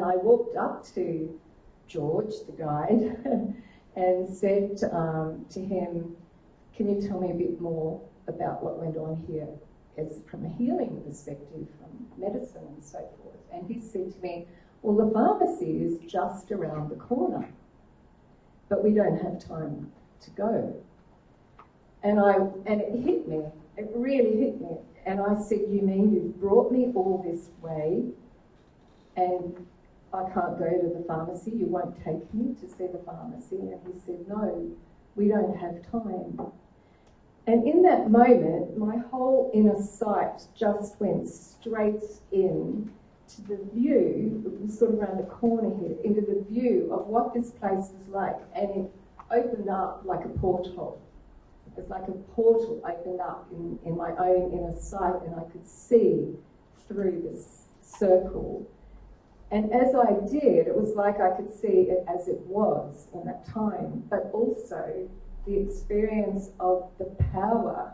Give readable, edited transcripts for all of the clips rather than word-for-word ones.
I walked up to George, the guide, and said to him, can you tell me a bit more about what went on here as from a healing perspective, from medicine and so forth? And he said to me, well, the pharmacy is just around the corner, but we don't have time to go. And it hit me, it really hit me. And I said, you mean you've brought me all this way and I can't go to the pharmacy, you won't take me to see the pharmacy? And he said, no, we don't have time. And in that moment, my whole inner sight just went straight in to the view, it was sort of around the corner here, into the view of what this place was like. And it opened up like a portal. It was like a portal opened up in my own inner sight, and I could see through this circle. And as I did, it was like I could see it as it was in that time, but also the experience of the power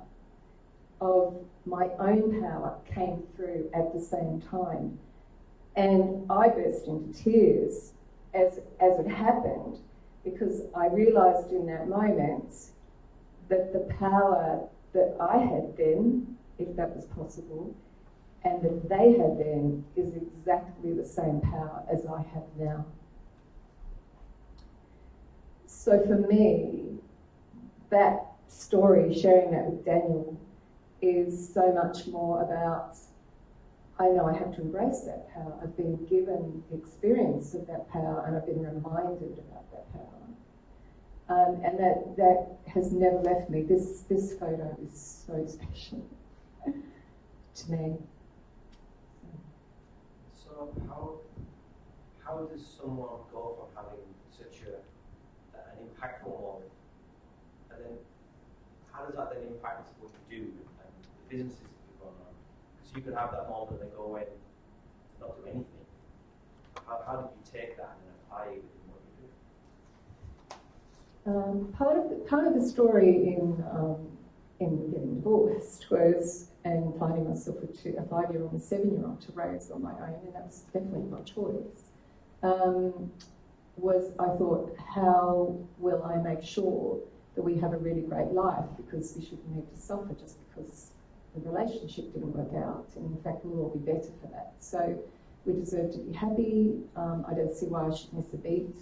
of my own power came through at the same time. And I burst into tears as it happened, because I realised in that moment that the power that I had then, if that was possible, and that they had then is exactly the same power as I have now. So for me, that story, sharing that with Daniel, is so much more about, I know I have to embrace that power. I've been given the experience of that power, and I've been reminded about that power. And that has never left me. This photo is so special to me. So how does someone go from having such an impactful moment, and then how does that then impact what you do and the businesses that you run on? Because you could have that moment and then go away and not do anything. How did you take that and apply it in what you do? Part of the story in getting divorced was, and finding myself with a 5-year-old and a 7-year-old to raise on my own, and that was definitely my choice, was I thought, how will I make sure that we have a really great life, because we shouldn't need to suffer just because the relationship didn't work out, and in fact we'll all be better for that. So we deserve to be happy. I don't see why I should miss a beat.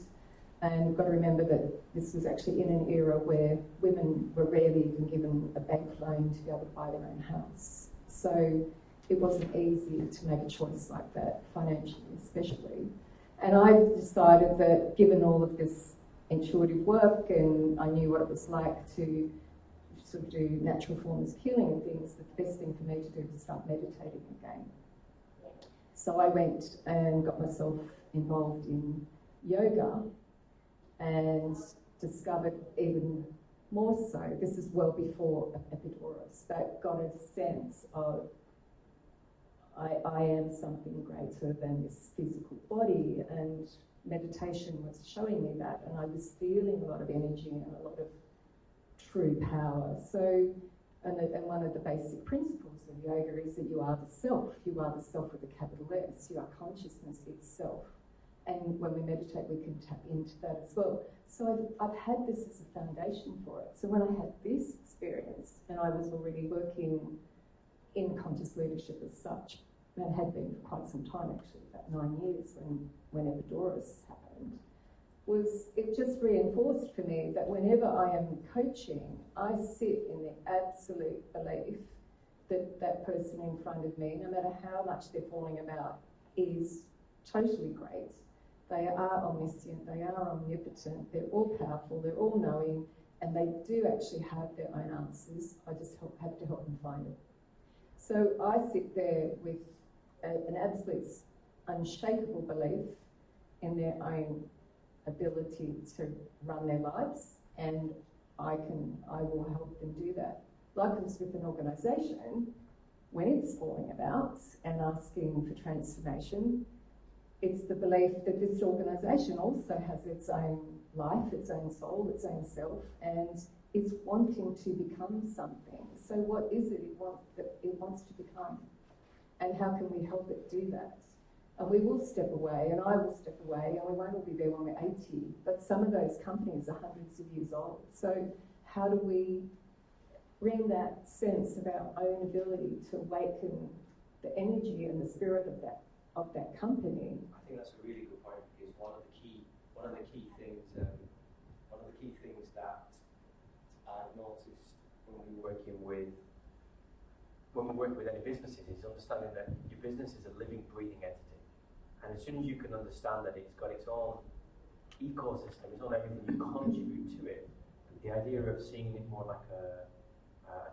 And we've got to remember that this was actually in an era where women were rarely even given a bank loan to be able to buy their own house. So it wasn't easy to make a choice like that, financially especially. And I decided that given all of this intuitive work, and I knew what it was like to sort of do natural forms of healing and things, that the best thing for me to do was start meditating again. So I went and got myself involved in yoga, and discovered even more so, this is well before Epidaurus, but got a sense of I am something greater than this physical body, and meditation was showing me that, and I was feeling a lot of energy and a lot of true power. So, and one of the basic principles of yoga is that you are the self with a capital S, you are consciousness itself. And when we meditate, we can tap into that as well. So I've had this as a foundation for it. So when I had this experience, and I was already working in conscious leadership as such, and had been for quite some time actually, about 9 years when Epidaurus happened, it just reinforced for me that whenever I am coaching, I sit in the absolute belief that that person in front of me, no matter how much they're falling about, is totally great. They are omniscient, they are omnipotent, they're all powerful, they're all knowing, and they do actually have their own answers. I just have to help them find it. So I sit there with an absolute unshakable belief in their own ability to run their lives, and I will help them do that. Likewise with an organisation, when it's falling about and asking for transformation, it's the belief that this organisation also has its own life, its own soul, its own self, and it's wanting to become something. So what is it wants to become? And how can we help it do that? And we will step away, and I will step away, and we won't all be there when we're 80. But some of those companies are hundreds of years old. So how do we bring that sense of our own ability to awaken the energy and the spirit of that company? I think that's a really good point, because one of the key things that I've noticed when we're working with any businesses is understanding that your business is a living, breathing entity. And as soon as you can understand that it's got its own ecosystem, its own everything, you contribute to it. The idea of seeing it more like a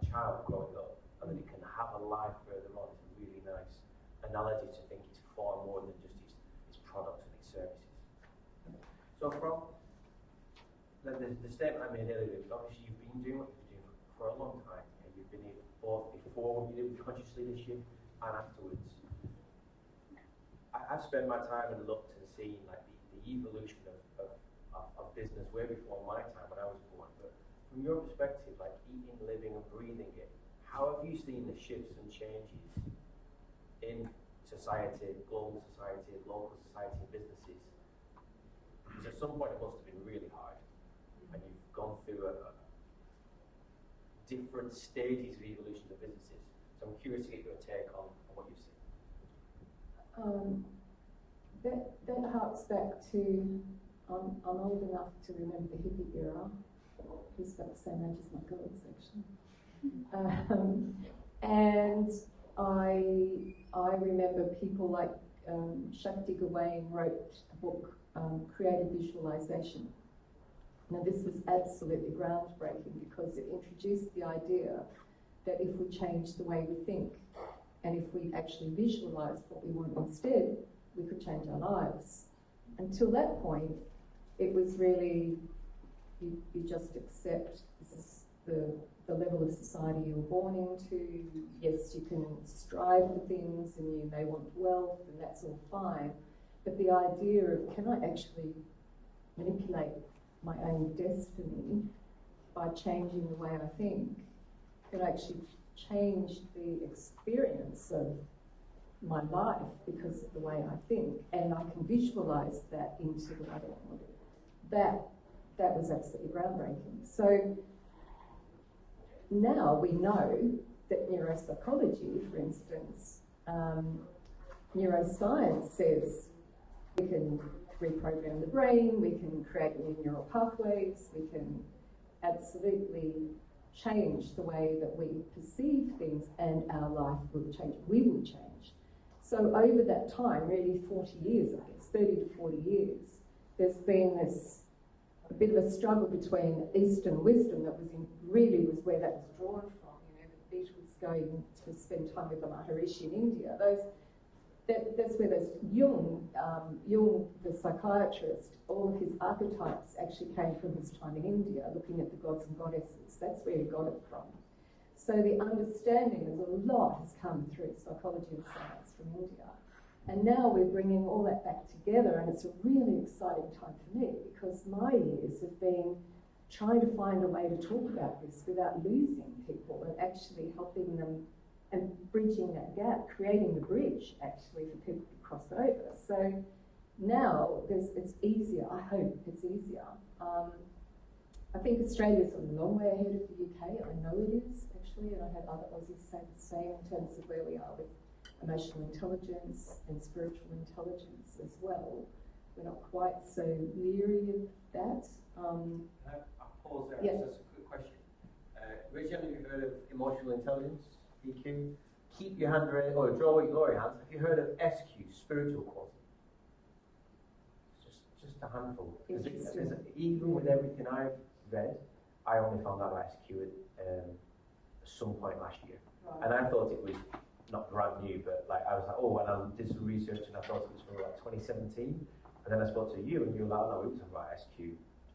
child growing up, and that it can have a life further on, is a really nice analogy to think it's far more than just its products and its services. So from the statement I made earlier, obviously you've been doing what you've been doing for a long time, and you've been here both before when you did conscious leadership and afterwards. I've spent my time and looked and seen like the evolution of business way before my time when I was born. But from your perspective, like eating, living and breathing it, how have you seen the shifts and changes in society, global society, local society and businesses? Because at some point it must have been really hard, and you've gone through different stages of evolution of businesses. So I'm curious to get your take on what you've seen. That harks back to, I'm old enough to remember the hippie era. He's about the same age as my girls, actually. And I remember people like Shakti Gawain wrote the book Creative Visualization. Now this was absolutely groundbreaking, because it introduced the idea that if we change the way we think, and if we actually visualize what we want instead, we could change our lives. Until that point, it was really, you just accept this is the level of society you're born into. Yes, you can strive for things, and you may want wealth, and that's all fine. But the idea of, can I actually manipulate my own destiny by changing the way I think, can actually change the experience of my life because of the way I think, and I can visualize that into the other one. That was absolutely groundbreaking. So now we know that neuropsychology, for instance, neuroscience says we can reprogram the brain, we can create new neural pathways, we can absolutely change the way that we perceive things, and our life will change. We will change. So over that time, really 40 years, I guess, 30 to 40 years, there's been a bit of a struggle between Eastern wisdom that was really was where that was drawn from. You know, the Beatles going to spend time with the Maharishi in India. That's where those Jung, the psychiatrist, all of his archetypes actually came from his time in India, looking at the gods and goddesses. That's where he got it from. So the understanding of a lot has come through psychology and science from India. And now we're bringing all that back together, and it's a really exciting time for me, because my years have been trying to find a way to talk about this without losing people, and actually helping them and bridging that gap, creating the bridge actually for people to cross over. So now it's easier. I hope it's easier. I think Australia's a long way ahead of the UK. I know it is actually, and I had other Aussies say the same in terms of where we are with emotional intelligence and spiritual intelligence as well. We're not quite so leery of that. I'll pause there. Yeah. That's a good question. Raise your hand if you've heard of emotional intelligence, EQ. Keep your hand raised, or draw your hands. Have you heard of SQ, spiritual quality? Just a handful. Even with everything I've read, I only found out about SQ at some point last year. Right. And I thought it was not brand new, but like I was like, oh, and I did some research and I thought it was from like 2017. And then I spoke to you and you were like, oh, no, we were talking about SQ.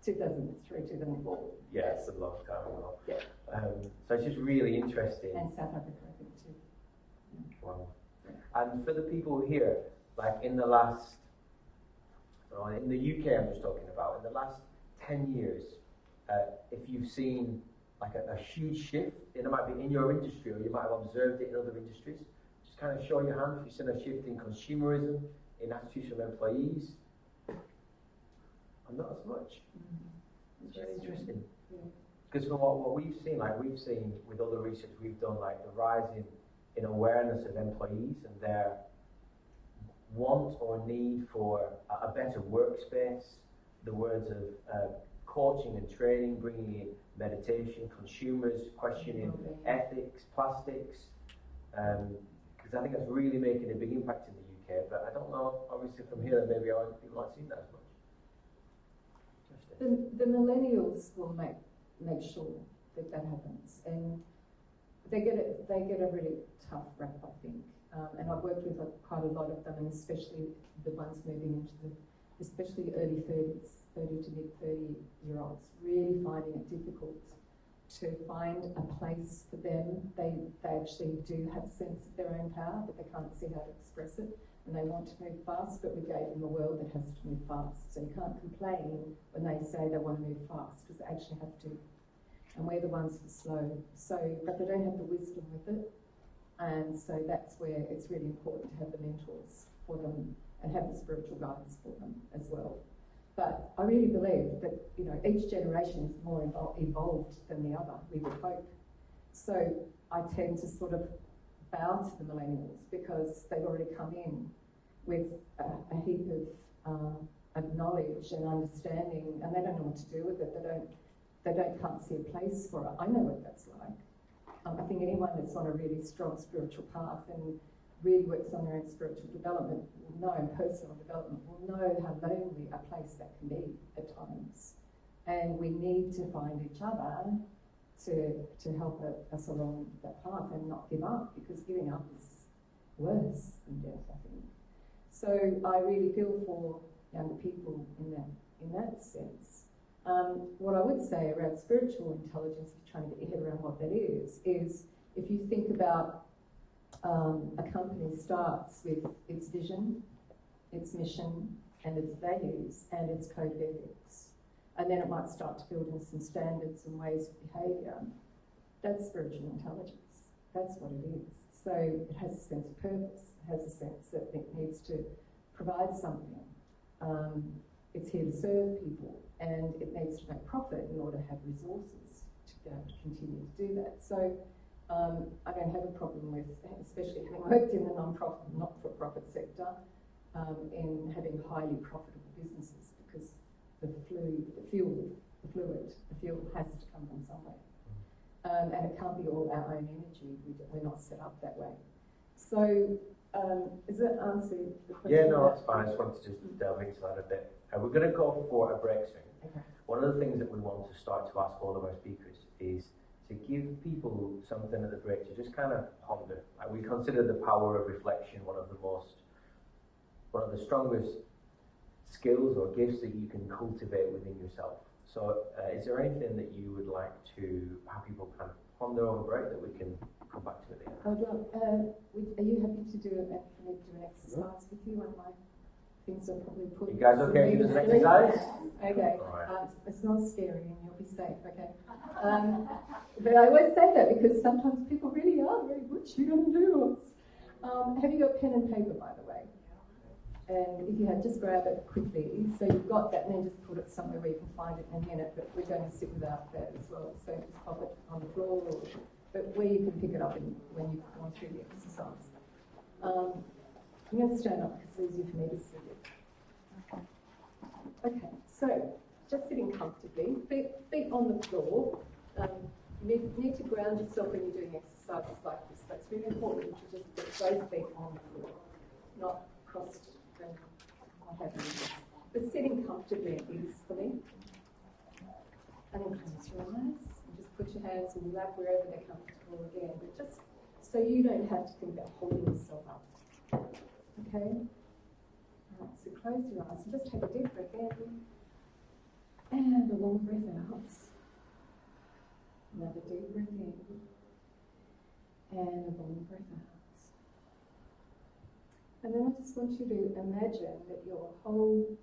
2003, 2004. Yeah, it's a long time ago. Yeah. So it's just really interesting. And South Africa, I think, too. Wow. And for the people here, like in the last, in the UK I'm just talking about, in the last 10 years, if you've seen like a huge shift, it might be in your industry or you might have observed it in other industries, just kind of show your hand if you've seen a shift in consumerism, in institutional employees, and not as much. It's very interesting. Because from what we've seen, with other research we've done, like the rise in awareness of employees and their want or need for a better workspace, the words of coaching and training, bringing in meditation, consumers questioning ethics, plastics, because I think that's really making a big impact in the UK, but I don't know, obviously from here, maybe people aren't seeing that as much. The millennials will make sure that happens, and they get a really tough rap, I think. And I've worked with quite a lot of them, and especially the ones moving into especially early 30s, 30 to mid 30-year-olds, really finding it difficult to find a place for them. They actually do have a sense of their own power, but they can't see how to express it. And they want to move fast, but we gave them a world that has to move fast. So you can't complain when they say they want to move fast, because they actually have to. And we're the ones who are slow. So, but they don't have the wisdom with it. And so that's where it's really important to have the mentors for them and have the spiritual guidance for them as well. But I really believe that, you know, each generation is more evolved than the other, we would hope. So I tend to sort of bow to the millennials because they've already come in with a heap of knowledge and understanding, and they don't know what to do with it. They can't see a place for it. I know what that's like. I think anyone that's on a really strong spiritual path and really works on their own spiritual development will know, and personal development will know how lonely a place that can be at times. And we need to find each other to help us along that path and not give up, because giving up is worse than death, I think. So I really feel for younger people in that sense. What I would say around spiritual intelligence, if you're trying to get your head around what that is if you think about a company starts with its vision, its mission, and its values, and its code of ethics. And then it might start to build in some standards and ways of behaviour. That's spiritual intelligence. That's what it is. So it has a sense of purpose. It has a sense that it needs to provide something. It's here to serve people, and it needs to make profit in order to have resources to be able to continue to do that. So I don't have a problem with, especially having worked in the not-for-profit sector, in having highly profitable businesses, because the fuel has to come from somewhere. And it can't be all our own energy. We're not set up that way. So, does that answer the question? Yeah, no, that's fine. I just wanted to just delve into that a bit. We're going to go for a break soon. Okay. One of the things that we want to start to ask all of our speakers is to give people something at the break to just kind of ponder. Like, we consider the power of reflection one of the strongest skills or gifts that you can cultivate within yourself. So is there anything that you would like to have people kind of ponder over break that we can come back to at the end? I'd love, are you happy to do an exercise with you? One of my things I'll probably put. You guys okay to do an exercise? Okay. Right. It's not scary and you'll be safe, okay? But I always say that because sometimes people really are very, what you going to do? Have you got pen and paper, by the way? And if you have, just grab it quickly. So you've got that, and then just put it somewhere where you can find it in a minute. But we're going to sit without that as well. So just pop it on the floor, but where you can pick it up when you've gone through the exercise. I'm going to stand up because it's easier for me to see it. Okay, so just sitting comfortably, feet on the floor. You need to ground yourself when you're doing exercises like this. So it's really important to just get both feet on the floor, not crossed and what have you. But sitting comfortably and easily. And then close your eyes and just put your hands in your lap wherever they're comfortable again. But just so you don't have to think about holding yourself up. Okay? All right, so close your eyes and just take a deep breath in and a long breath out. Another deep breath in and a long breath out. And then I just want you to imagine that your whole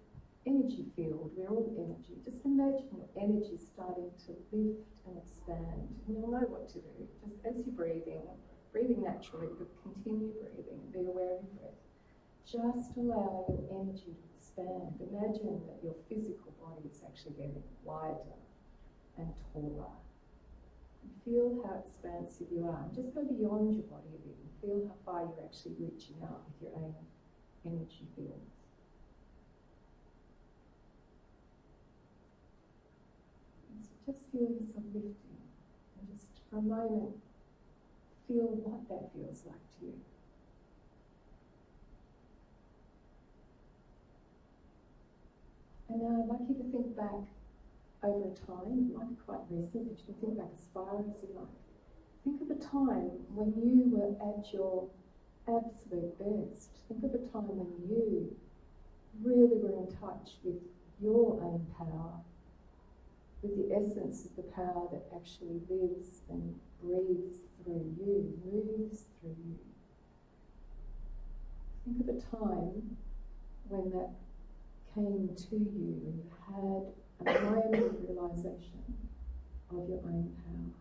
energy field, we're all energy, just imagine your energy starting to lift and expand. And you'll know what to do. Just as you're breathing naturally, but continue breathing, be aware of your breath. just allow your energy to expand. Imagine that your physical body is actually getting wider and taller. And feel how expansive you are. And just go beyond your body a bit and feel how far you're actually reaching out with your own energy fields. And so just feel yourself lifting. And just for a moment, feel what that feels like to you. And now I'd like you to think back over a time. It might be quite recent, but you can think back as far as you like. Think of a time when you were at your absolute best. Think of a time when you really were in touch with your own power, with the essence of the power that actually lives and breathes through you, moves through you. Think of a time when that came to you and you had a moment of realization of your own power.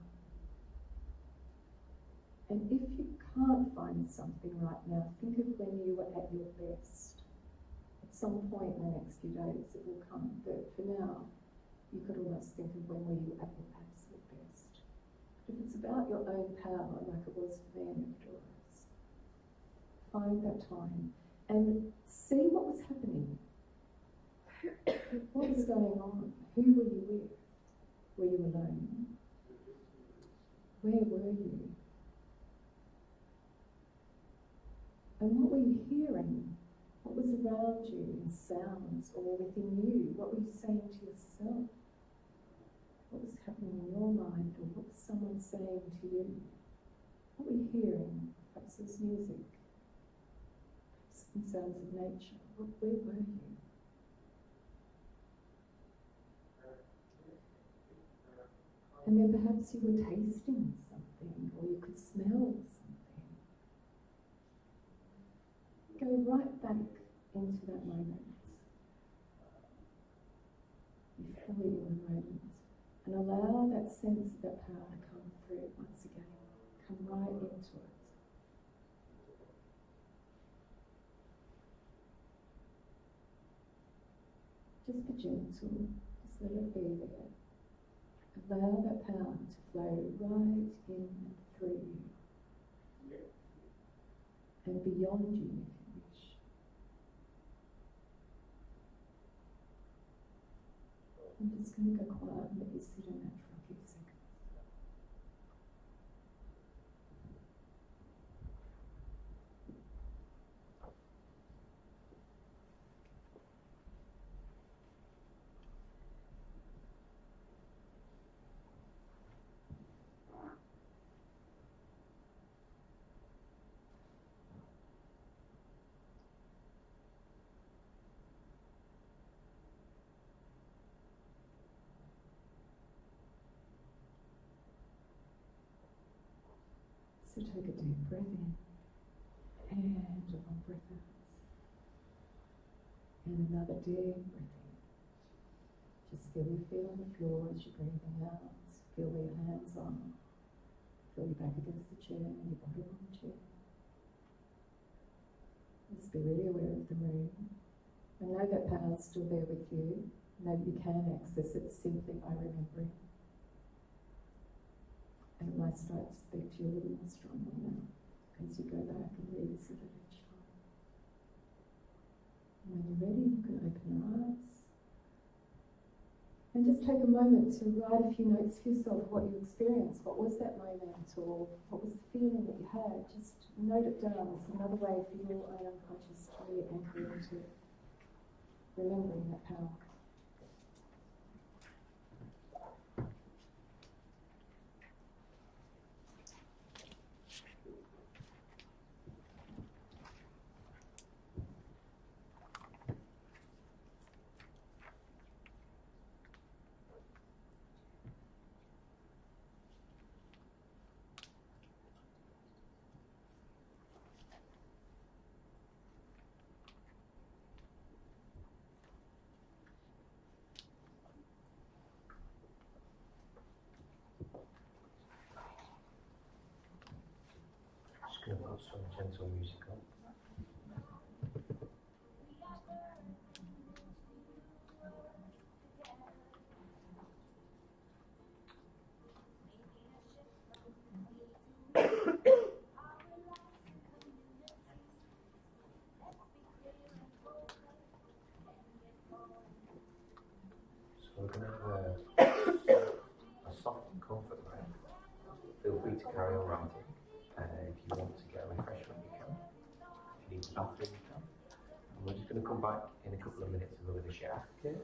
And if you can't find something right now, think of when you were at your best. At some point in the next few days it will come, but for now you could almost think of when were you at your absolute best. If it's about your own power, like it was for them at Doris, find that time and see what was happening. What was going on? Who were you with? Were you alone? Where were you? And what were you hearing? What was around you in sounds or within you? What were you saying to yourself? What was happening in your mind, or what was someone saying to you? What were you hearing? Perhaps it was music, perhaps some sounds of nature. Where were you? And then perhaps you were tasting something, or you could smell something. Go right back into that moment. Be fully in the moment. And allow that sense of that power to come through once again. Come right into it. Just be gentle. Just let it be there. Allow that power to flow right in and through you. And beyond you if you wish. I'm just going to go quiet and let you sit in that for a few seconds. So take a deep breath in and a long breath out. And another deep breath in. Just feel your feet on the floor as you're breathing out. Feel where your hands are. Feel your back against the chair and your bottom on the chair. Just be really aware of the room. And know that power is still there with you. Know you can access it simply by remembering. And it might start to speak to you a little more strongly now as you go back and revisit it each time. And when you're ready, you can open your eyes. And just take a moment to write a few notes for yourself of what you experienced. What was that moment, or what was the feeling that you had? Just note it down. It's another way for your own unconscious to really anchor into remembering that power. Just going to put some gentle music on. So we're going to have a soft and comfort break. Feel free to carry on writing. If you want to get a refreshment, you can. If you need the bathroom, you can. And we're just going to come back in a couple of minutes and we're going to share. Okay?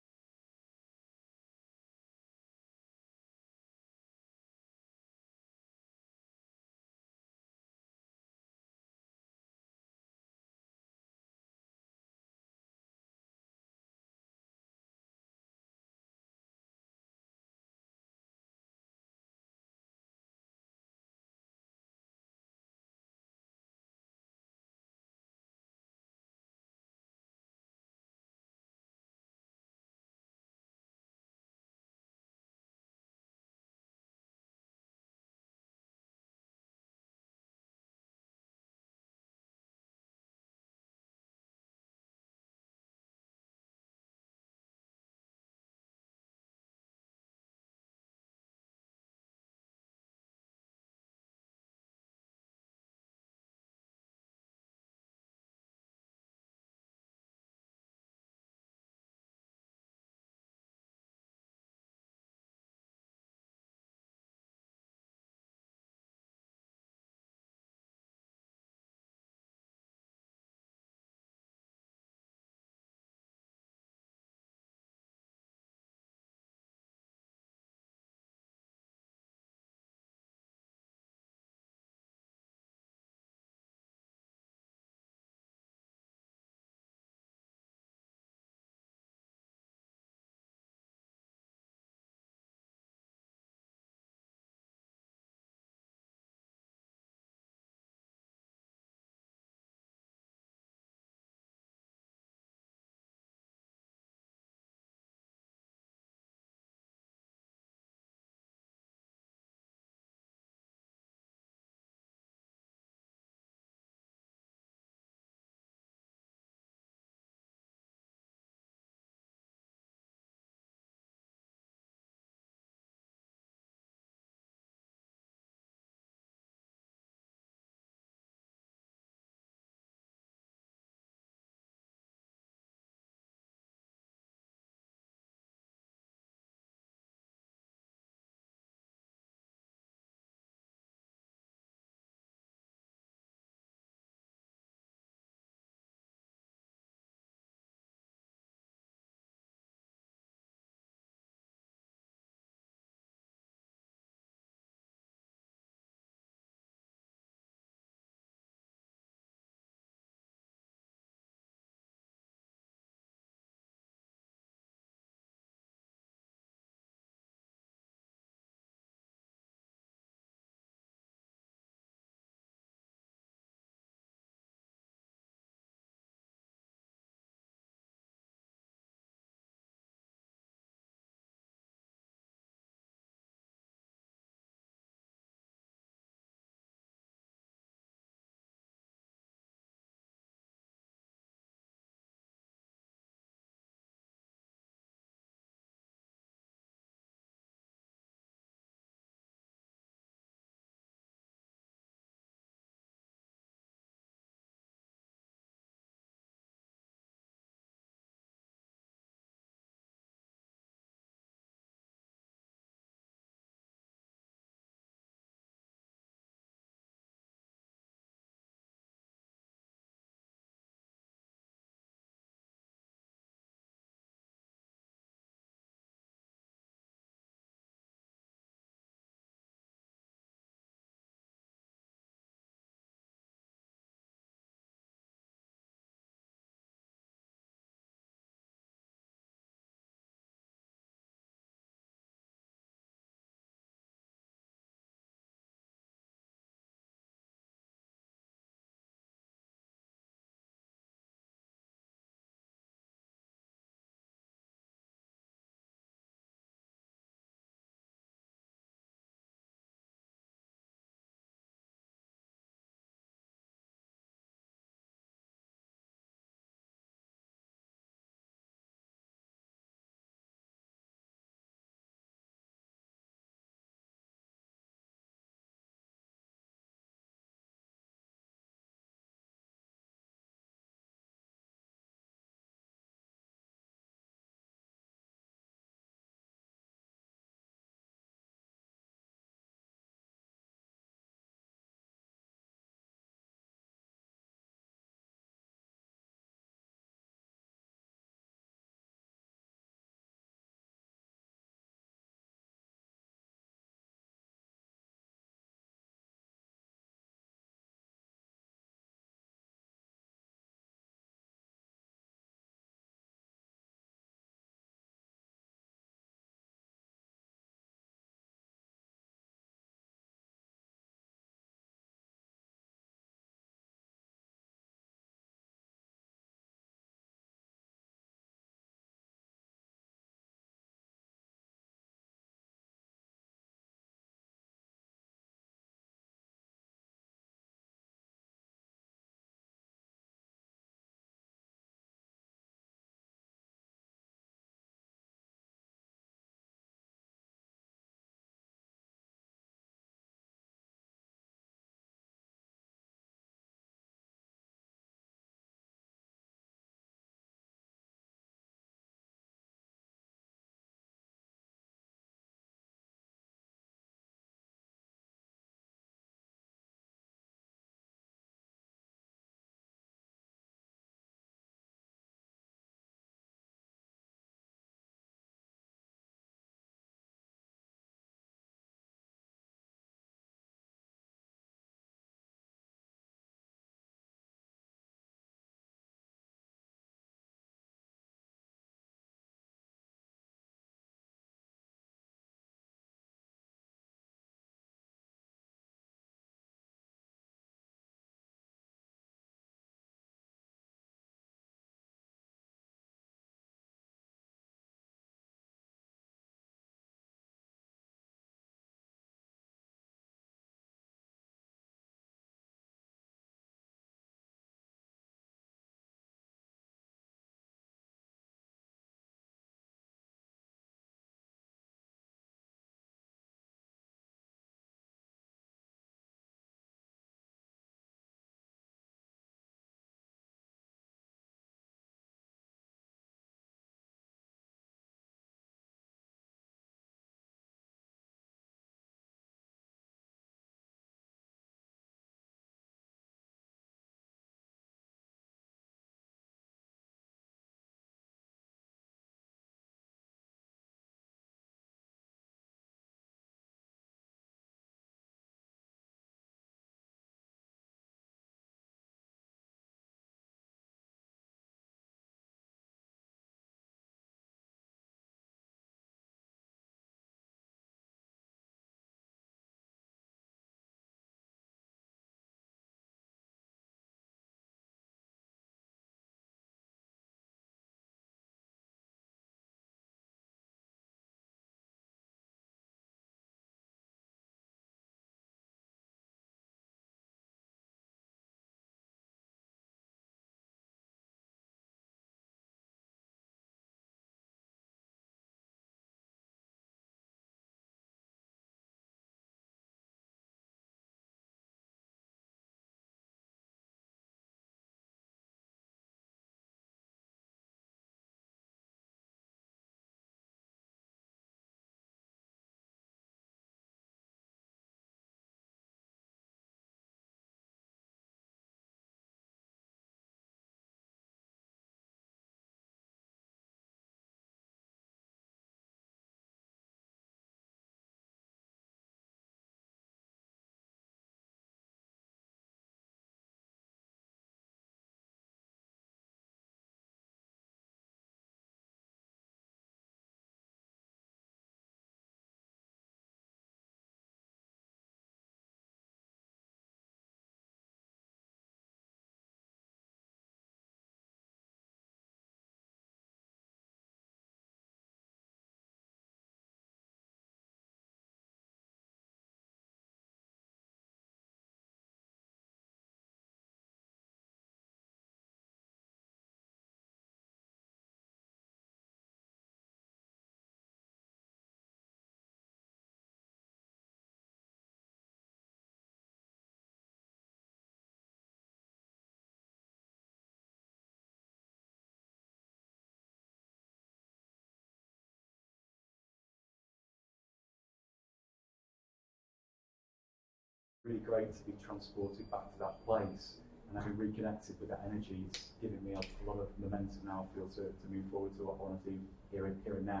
really great to be transported back to that place and having reconnected with that energy. It's giving me a lot of momentum now, I feel, to move forward to what I want to do here and now.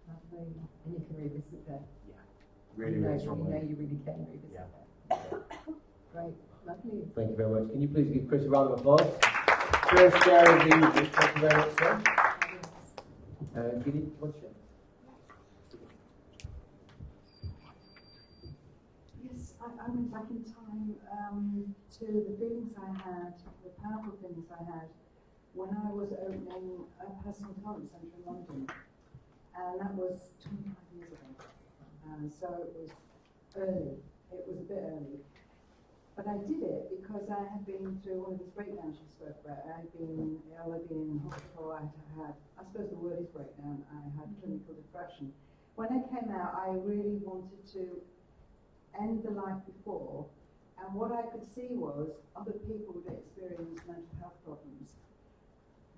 Lovely. And you can revisit that. Yeah, really strongly. You know you really can revisit that. Great, lovely. Thank you very much. Can you please give Chris a round of applause? First share of the evening. Thank you very much, sir. Giddy, what's your? Yes, I went back in time to the feelings I had, the powerful feelings I had when I was opening a personal development centre in London, and that was 25 years ago. So it was early. It was a bit early. But I did it because I had been through one of these breakdowns you spoke about. I had been ill, I'd been in hospital, I suppose the word is breakdown, I had clinical depression. When I came out, I really wanted to end the life before, and what I could see was other people would experience mental health problems.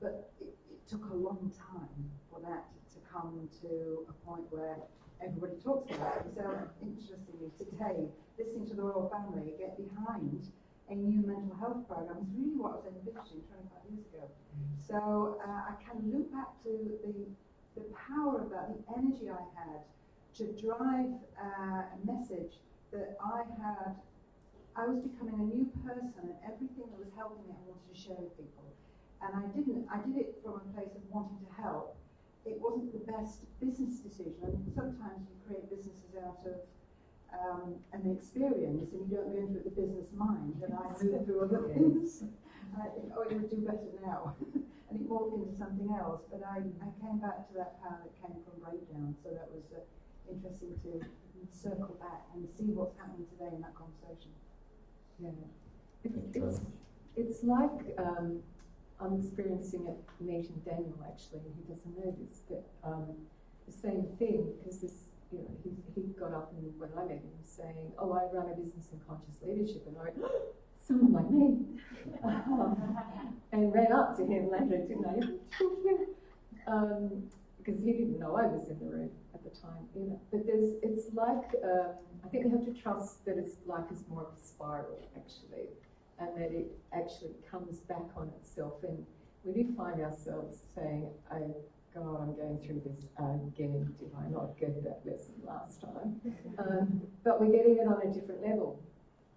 But it took a long time for that to come to a point where everybody talks about it. So interestingly today, listening to the royal family get behind a new mental health program is really what I was envisioning 25 years ago. So I can loop back to the power of that, the energy I had to drive a message that I was becoming a new person, and everything that was helping me I wanted to share with people. And I did it from a place of wanting to help. It wasn't the best business decision, and sometimes you create businesses out of an experience and you don't go into it with the business mind, and I moved through other things and I think, oh, it would do better now and it morphed into something else, but I came back to that power that came from breakdown, so that was interesting to circle back and see what's happening today in that conversation. Yeah, it's like I'm experiencing it meeting Daniel actually, and he doesn't know this, but the same thing, because this, you know, he got up and when I met him saying, oh, I run a business in conscious leadership, and I went, oh, someone like me, and ran up to him later, didn't I? Because he didn't know I was in the room at the time, you know. But it's like, I think we have to trust that life is more of a spiral actually, and that it actually comes back on itself. And we do find ourselves saying, oh God, I'm going through this again. Did I not get that lesson last time? But we're getting it on a different level.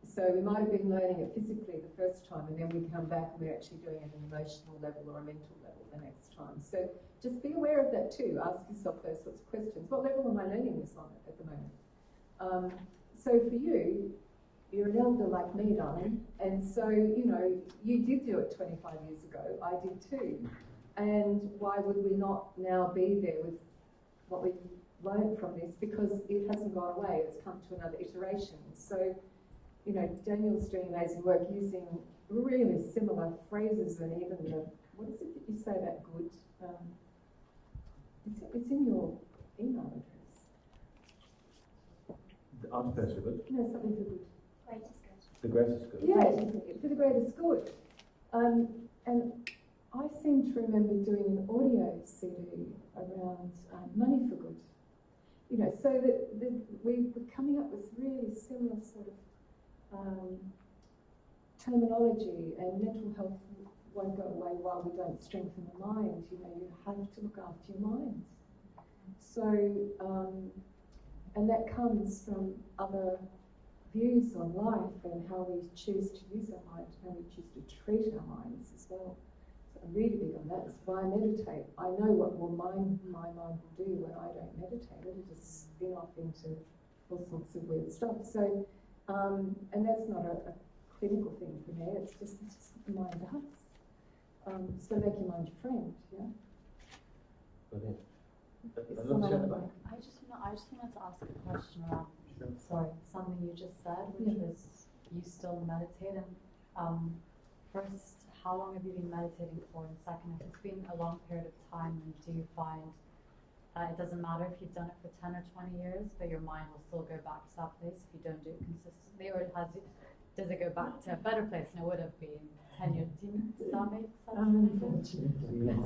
So we might have been learning it physically the first time, and then we come back and we're actually doing it at an emotional level or a mental level the next time. So just be aware of that too. Ask yourself those sorts of questions. What level am I learning this on at the moment? So for you, you're an elder like me, darling, and so, you know, you did do it 25 years ago. I did too. And why would we not now be there with what we've learned from this? Because it hasn't gone away, it's come to another iteration. So, you know, Daniel's doing amazing work using really similar phrases, and even what is it that you say about good? It's in your email address. The article for good? No, something for good. Greatest good. The greatest good. Yeah, for the greatest good. And I seem to remember doing an audio CD around money for good. You know, so that we're coming up with really similar sort of terminology, and mental health won't go away while we don't strengthen the mind. You know, you have to look after your minds. So, and that comes from other views on life and how we choose to use our mind, how we choose to treat our minds as well. So I'm really big on that. That's why I meditate. I know what my mind will do when I don't meditate. It'll just spin off into all sorts of weird stuff. So, and that's not a clinical thing for me. It's just what the mind does. So make your mind your friend. Yeah. Brilliant. I just wanted to ask a question around something you just said, which was you still meditate, and first, how long have you been meditating for, and second, if it's been a long period of time, do you find that it doesn't matter if you've done it for 10 or 20 years, but your mind will still go back to that place if you don't do it consistently, or does it go back to a better place than it would have been 10 years? Does that make sense? Unfortunately, yes.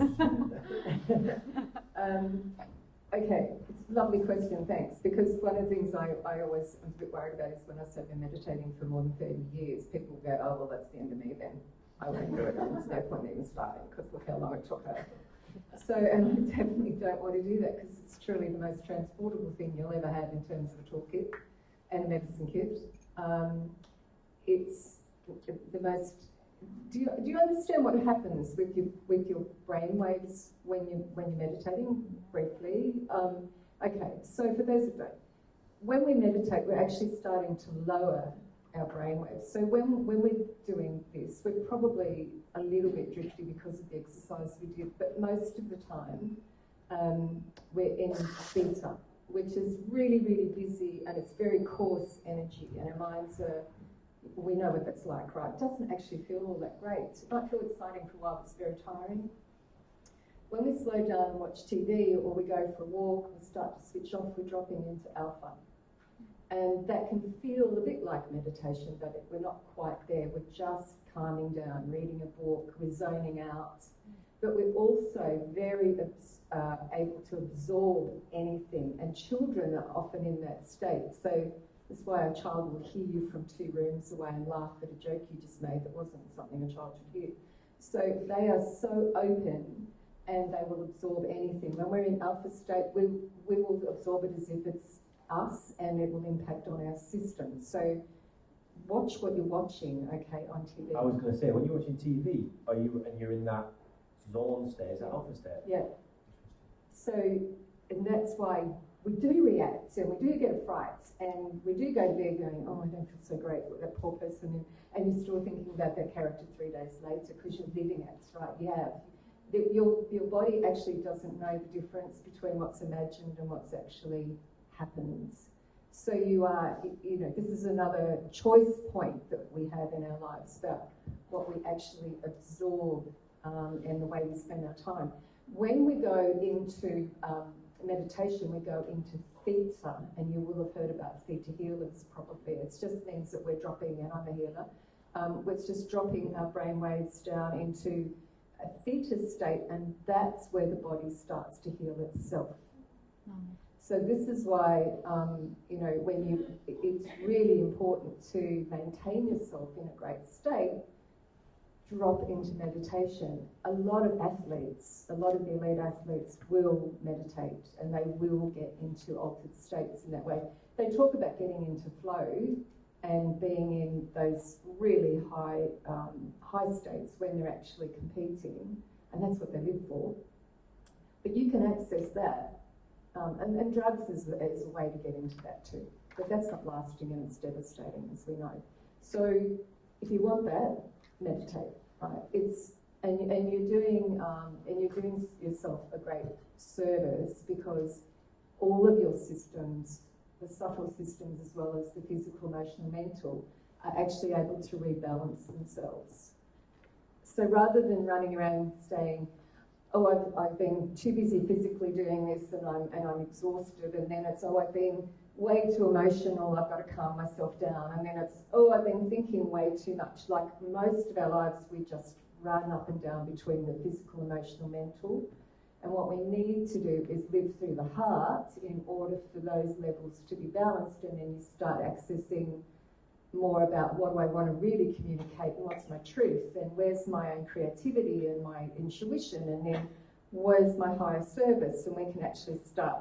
Okay, it's lovely lovely question, thanks. Because one of the things I always am a bit worried about is when I say I've been meditating for more than 30 years, people go, oh, well, that's the end of me then. I won't do it, and there's no point even starting, because look how long it took her. So, and I definitely don't want to do that, because it's truly the most transportable thing you'll ever have in terms of a toolkit and a medicine kit. It's the most. Do you understand what happens with your brain waves when you're meditating? Briefly, okay. So for those who don't, when we meditate, we're actually starting to lower our brain waves. So when we're doing this, we're probably a little bit drifty because of the exercise we did, but most of the time we're in theta, which is really, really busy, and it's very coarse energy, and our minds are. We know what that's like, right? It doesn't actually feel all that great. It might feel exciting for a while, but it's very tiring. When we slow down and watch TV or we go for a walk, we start to switch off, we're dropping into alpha. And that can feel a bit like meditation, but we're not quite there. We're just calming down, reading a book, we're zoning out. But we're also very able to absorb anything. And children are often in that state. So that's why a child will hear you from 2 rooms away and laugh at a joke you just made that wasn't something a child should hear. So they are so open and they will absorb anything. When we're in alpha state, we will absorb it as if it's us, and it will impact on our system. So watch what you're watching, okay, on TV. I was going to say, when you're watching TV, and you're in that zone state, that alpha state? Yeah. So, and that's why we do react, and we do get a fright, and we do go to bed going, oh, I don't feel so great with that poor person, and you're still thinking about that character 3 days later because you're living it, right? You have. Your body actually doesn't know the difference between what's imagined and what's actually happens. So you are, this is another choice point that we have in our lives about what we actually absorb and the way we spend our time. When we go into meditation, we go into theta, and you will have heard about theta healers probably. It just means that we're dropping, and I'm a healer, it's just dropping our brain waves down into a theta state, and that's where the body starts to heal itself. So this is why, it's really important to maintain yourself in a great state. Drop into meditation. A lot of the elite athletes will meditate, and they will get into altered states in that way. They talk about getting into flow and being in those really high states when they're actually competing, and that's what they live for. But you can access that, and drugs is a way to get into that too. But that's not lasting, and it's devastating, as we know. So if you want that, meditate. Right? And you're doing yourself a great service, because all of your systems, the subtle systems as well as the physical, emotional, mental, are actually able to rebalance themselves. So rather than running around saying, oh, I've been too busy physically doing this and I'm exhausted, and then it's, oh, I've been way too emotional, I've got to calm myself down, and then it's, oh, I've been thinking way too much. Like most of our lives, we just run up and down between the physical, emotional, mental, and what we need to do is live through the heart in order for those levels to be balanced, and then you start accessing more about what do I want to really communicate, and what's my truth, and where's my own creativity and my intuition, and then where's my higher service, and we can actually start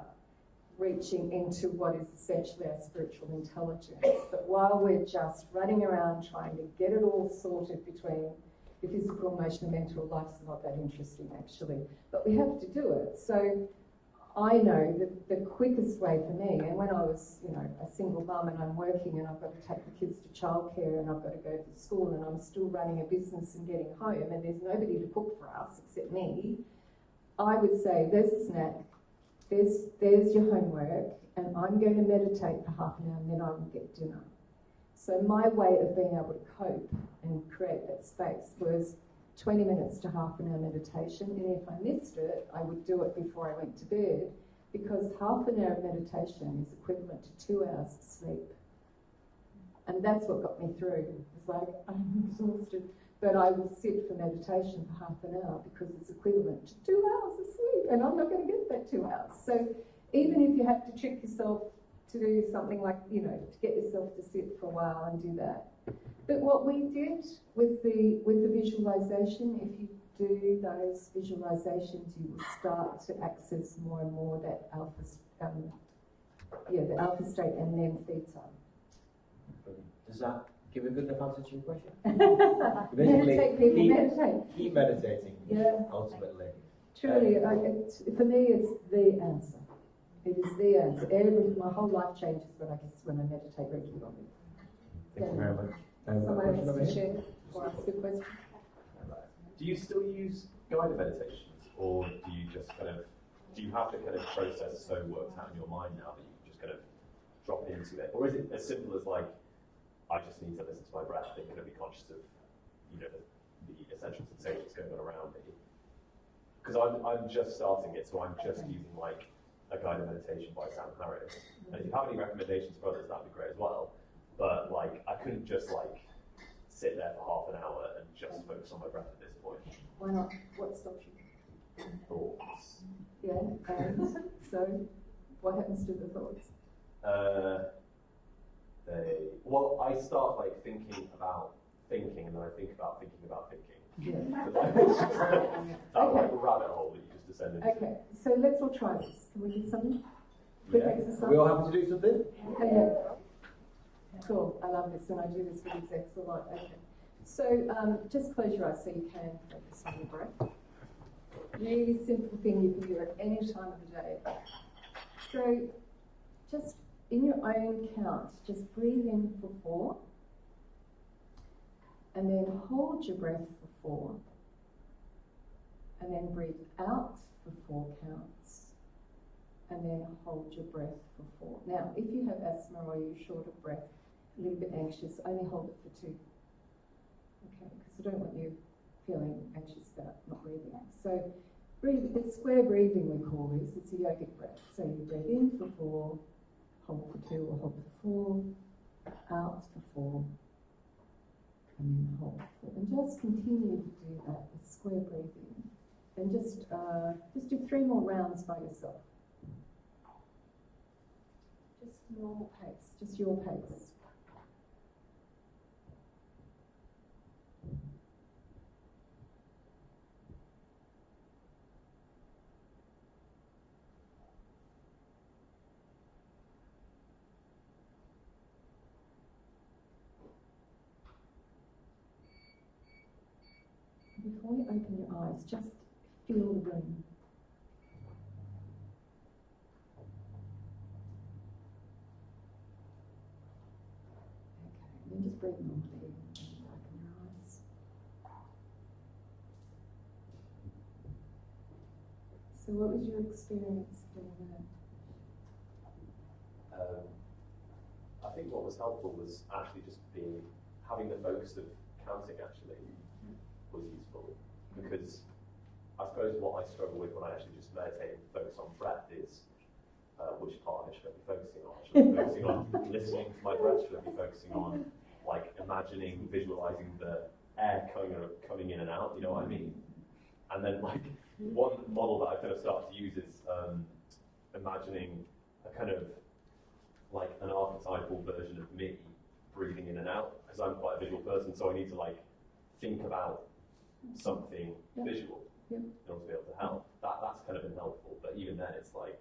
reaching into what is essentially our spiritual intelligence. But while we're just running around trying to get it all sorted between the physical, emotional, mental, life's not that interesting actually, but we have to do it. So I know that the quickest way for me, and when I was, a single mum and I'm working and I've got to take the kids to childcare and I've got to go to school and I'm still running a business and getting home and there's nobody to cook for us except me, I would say, there's a snack, there's your homework, and I'm going to meditate for half an hour and then I will get dinner. So my way of being able to cope and create that space was 20 minutes to half an hour meditation, and if I missed it, I would do it before I went to bed, because half an hour of meditation is equivalent to 2 hours of sleep. And that's what got me through. It's like, I'm exhausted, but I will sit for meditation for half an hour because it's equivalent to 2 hours of sleep, and I'm not going to get that 2 hours. So even if you have to trick yourself to do something like, you know, to get yourself to sit for a while and do that. But what we did with the visualization, if you do those visualizations, you will start to access more and more that the alpha state and then theta. Does that give a good enough answer to your question? Meditate, people, meditate. Keep meditating, Yeah. ultimately. Truly, for me, it's the answer. It is the answer. My whole life changes when I meditate regularly. Thank you very much. Someone else to share or ask a question? Do you still use guided meditations, or do you just do you have the kind of process so worked out in your mind now that you can just kind of drop into it? Or is it as simple as like, I just need to listen to my breath and kind of be conscious of, you know, the essential sensations going on around me? Because I'm just starting it, so I'm just using like a guided meditation by Sam Harris. And if you have any recommendations for others, that'd be great as well. But like, I couldn't just like sit there for half an hour and just focus on my breath at this point. Why not? What stops you? Thoughts. Yeah, and so what happens to the thoughts? Well, I start like thinking about thinking, and then I think about thinking about thinking. Yeah. It's just that like rabbit hole that you just descend into. Okay, so let's all try this. Can we do something? Quick exercise. Are we all happy to do something? Okay. Cool. I love this when I do this with execs a lot. Okay. So just close your eyes so you can focus on your breath. Really simple thing you can do at any time of the day. So just in your own count, just breathe in for 4. And then hold your breath for 4. And then breathe out for 4 counts. And then hold your breath for 4. Now, if you have asthma or you're short of breath, a little bit anxious, only hold it for 2. Okay, because I don't want you feeling anxious about not breathing. So breathe, it's square breathing we call this, it's a yogic breath. So you breathe in for 4, hold for 2 or hold for 4, out for 4, and then hold for 4. And just continue to do that with square breathing. And just do 3 more rounds by yourself. Just normal pace, just your pace. Before you open your eyes, just feel the room. Okay, then just breathe normally and open your eyes. So what was your experience doing that? I think what was helpful was actually just having the focus of counting actually was useful, because I suppose what I struggle with when I actually just meditate and focus on breath is which part of it should I be focusing on? Should I be focusing on listening to my breath? Should I be focusing on like imagining, visualizing the air coming in and out? You know what I mean? And then like one model that I kind of started to use is imagining a kind of like an archetypal version of me breathing in and out, because I'm quite a visual person, so I need to like think about something visual in order to be able to help. That's kind of been helpful, but even then it's like,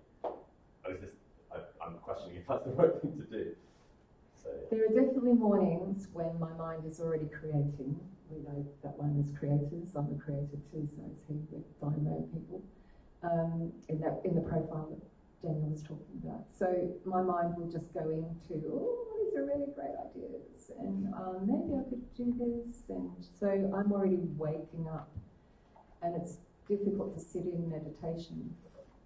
I'm questioning if that's the right thing to do. So there are definitely mornings when my mind is already creating. We know that one is creators. I'm a creator too, so it's here with Dynamo people in the profile that Daniel was talking about. So my mind will just go into, oh, these are really great ideas, and maybe I could do this, and so I'm already waking up, and it's difficult to sit in meditation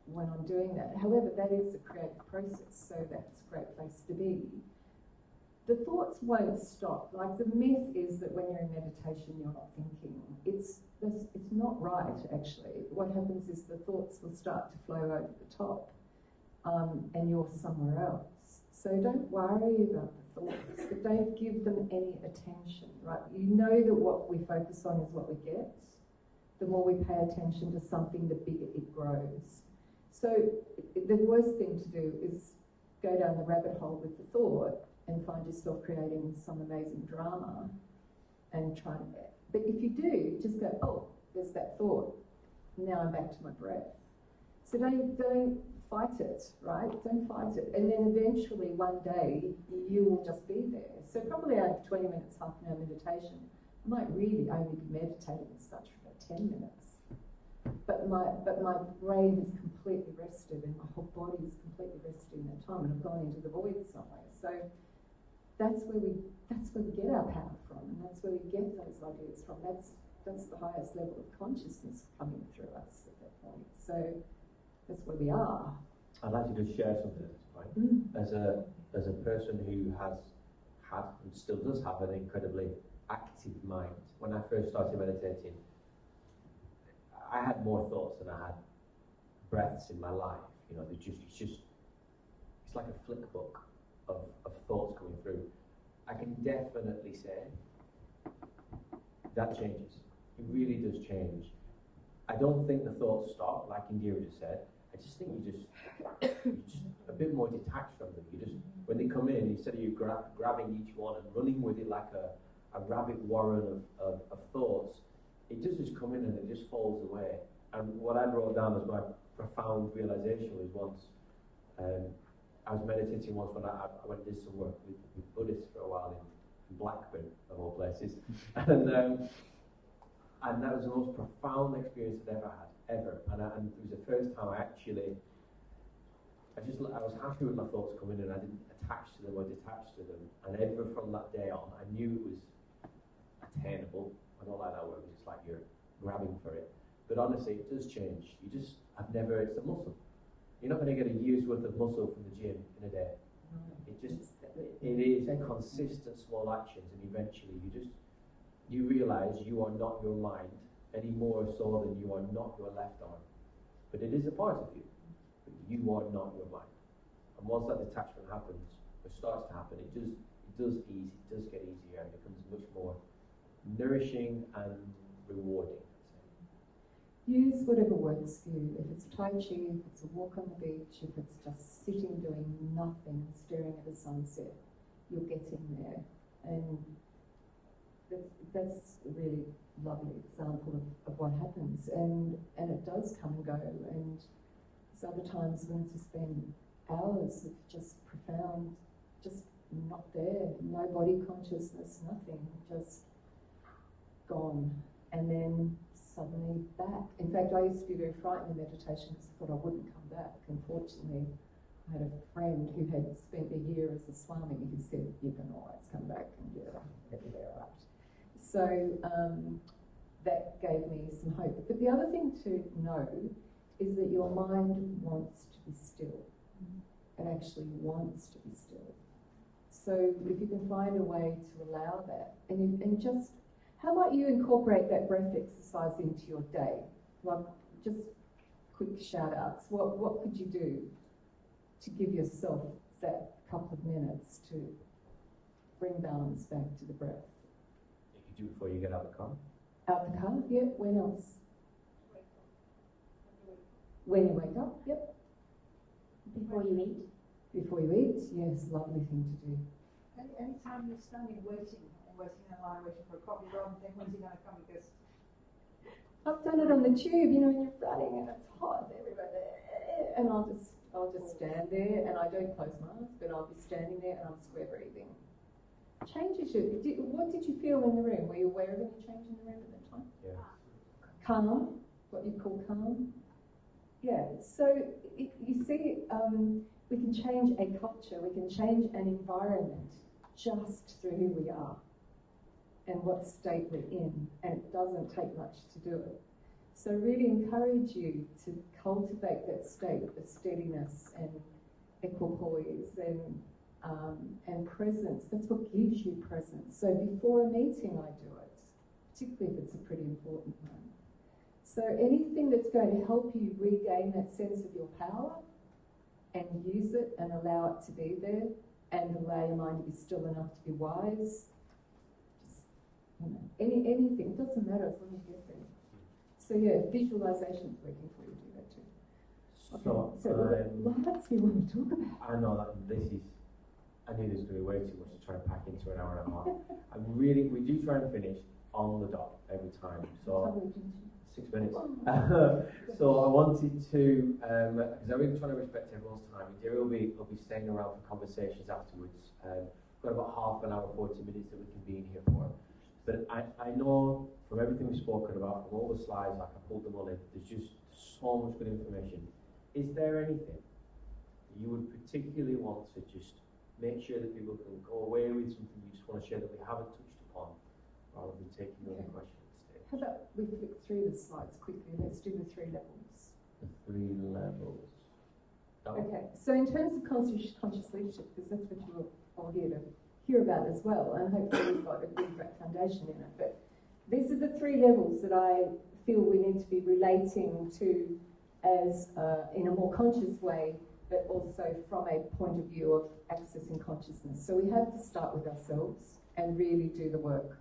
when I'm doing that. However, that is a creative process, so that's a great place to be. The thoughts won't stop. Like, the myth is that when you're in meditation, you're not thinking. It's not right, actually. What happens is the thoughts will start to flow over the top, and you're somewhere else. So don't worry about the thoughts, but don't give them any attention, right? You know that what we focus on is what we get. The more we pay attention to something, the bigger it grows. So the worst thing to do is go down the rabbit hole with the thought and find yourself creating some amazing drama and trying. But if you do, just go, oh, there's that thought. Now I'm back to my breath. So don't fight it, right? Don't fight it. And then eventually one day you will just be there. So probably out of 20 minutes, half an hour meditation, I might really only be meditating as such for about 10 minutes. But my brain is completely rested and my whole body is completely rested in that time, and I've gone into the void somewhere. So that's where we get our power from, and that's where we get those ideas from. That's the highest level of consciousness coming through us at that point. So that's where we are. I'd like to just share something at this point. As a person who has had and still does have an incredibly active mind, when I first started meditating, I had more thoughts than I had breaths in my life. You know, it's like a flick book of thoughts coming through. I can definitely say that changes. It really does change. I don't think the thoughts stop, like Indira just said. I just think you're just a bit more detached from them. You just, when they come in, instead of you grabbing each one and running with it like a rabbit warren of thoughts, it does just come in and it just falls away. And what I wrote down as my profound realization was once, I was meditating once when I went and did some work with Buddhists for a while in Blackburn, of all places. And that was the most profound experience I'd ever had, ever. And it was the first time I was happy with my thoughts coming in. I didn't attach to them or detach to them. And ever from that day on, I knew it was attainable. I don't like that word, it's like you're grabbing for it. But honestly, it does change. It's a muscle. You're not going to get a year's worth of muscle from the gym in a day. It is consistent small actions, and eventually you realise you are not your mind any more so than you are not your left arm. But it is a part of you. But you are not your mind. And once that detachment happens, or starts to happen, it does get easier and becomes much more nourishing and rewarding. Use whatever works for you. If it's Tai Chi, if it's a walk on the beach, if it's just sitting doing nothing, staring at a sunset, you're getting there. And that's a really lovely example of what happens. And it does come and go. And there's other times when it's just been hours of just profound, just not there, no body consciousness, nothing, just gone. And then suddenly back. In fact, I used to be very frightened in meditation because I thought I wouldn't come back. Unfortunately, I had a friend who had spent a year as a Swami who said, you can always come back and you're right. So that gave me some hope. But the other thing to know is that your mind wants to be still. It actually wants to be still. So if you can find a way to allow that, and just, how about you incorporate that breath exercise into your day? Like, just quick shout outs. What could you do to give yourself that couple of minutes to bring balance back to the breath? You could do before you get out of the car. Out the car? Yep. When else? When you wake up? Yep. Before you eat? Before you eat? Yes, lovely thing to do. Any time you're standing waiting in line, waiting for a coffee, rather than think, when's he going to come? Because I've done it on the tube, you know, when you're running and it's hot everywhere, and I'll just stand there, and I don't close my eyes, but I'll be standing there and I'm square breathing. Changes you. What did you feel in the room? Were you aware of any change in the room at that time? Yeah. Calm, what you call calm. Yeah. So you see, we can change a culture, we can change an environment just through who we are and what state we're in, and it doesn't take much to do it. So really encourage you to cultivate that state of steadiness and equipoise and presence. That's what gives you presence. So before a meeting I do it, particularly if it's a pretty important one. So anything that's going to help you regain that sense of your power and use it and allow it to be there and allow your mind to be still enough to be wise. Just, you know, anything, it doesn't matter as long as you get there. So yeah, visualization is working for you, do that too. So lots we want to talk about. I know that I knew this was going to be way too much to try and pack into an hour and a half. We do try and finish on the dot every time. So 6 minutes. So I wanted to, because I'm really trying to respect everyone's time. Indira will be staying around for conversations afterwards. We've got about half an hour, 40 minutes that we can be in here for. But I know from everything we've spoken about, from all the slides, like I pulled them all in, there's just so much good information. Is there anything you would particularly want to just make sure that people can go away with, something you just want to share that we haven't touched upon, rather than taking any questions? How about we flick through the slides quickly? Let's do the 3 levels. The 3 levels. Okay, so in terms of conscious leadership, because that's what you're all here to hear about as well, and hopefully we've got a good great foundation in it. But these are the 3 levels that I feel we need to be relating to as in a more conscious way, but also from a point of view of accessing consciousness. So we have to start with ourselves and really do the work.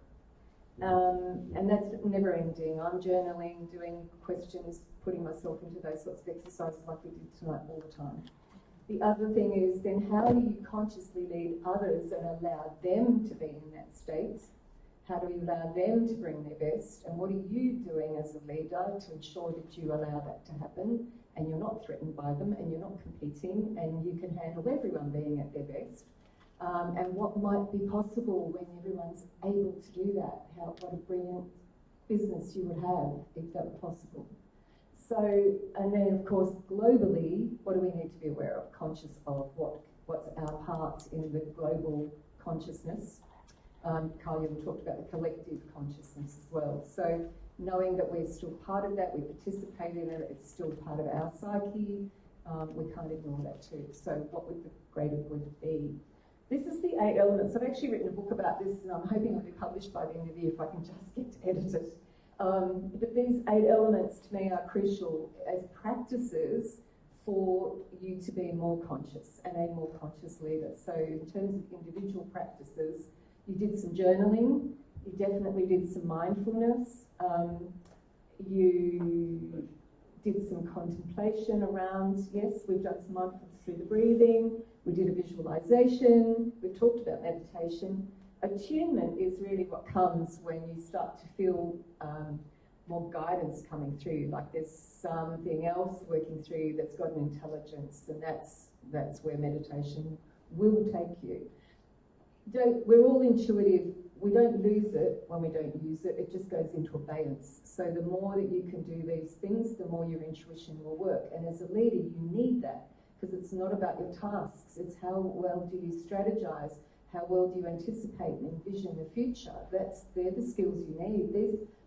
And that's never ending. I'm journaling, doing questions, putting myself into those sorts of exercises like we did tonight all the time. The other thing is then how do you consciously lead others and allow them to be in that state? How do you allow them to bring their best? And what are you doing as a leader to ensure that you allow that to happen and you're not threatened by them and you're not competing and you can handle everyone being at their best? And what might be possible when everyone's able to do that? What a brilliant business you would have if that were possible. So, and then of course globally, what do we need to be aware of, conscious of what's our part in the global consciousness? Carl, you talked about the collective consciousness as well. So knowing that we're still part of that, we participate in it, it's still part of our psyche, we can't ignore that too. So what would the greater good be? This is the 8 elements. I've actually written a book about this and I'm hoping it'll be published by the end of the year if I can just get to edit it. But these 8 elements to me are crucial as practices for you to be more conscious and a more conscious leader. So in terms of individual practices, you did some journaling, you definitely did some mindfulness, you did some contemplation around, yes, we've done some mindfulness through the breathing, we did a visualization, we've talked about meditation. Attunement is really what comes when you start to feel more guidance coming through, like there's something else working through you that's got an intelligence, and that's where meditation will take you. We're all intuitive. We don't lose it when we don't use it. It just goes into abeyance. So the more that you can do these things, the more your intuition will work. And as a leader, you need that because it's not about your tasks. It's how well do you strategize? How well do you anticipate and envision the future? They're the skills you need.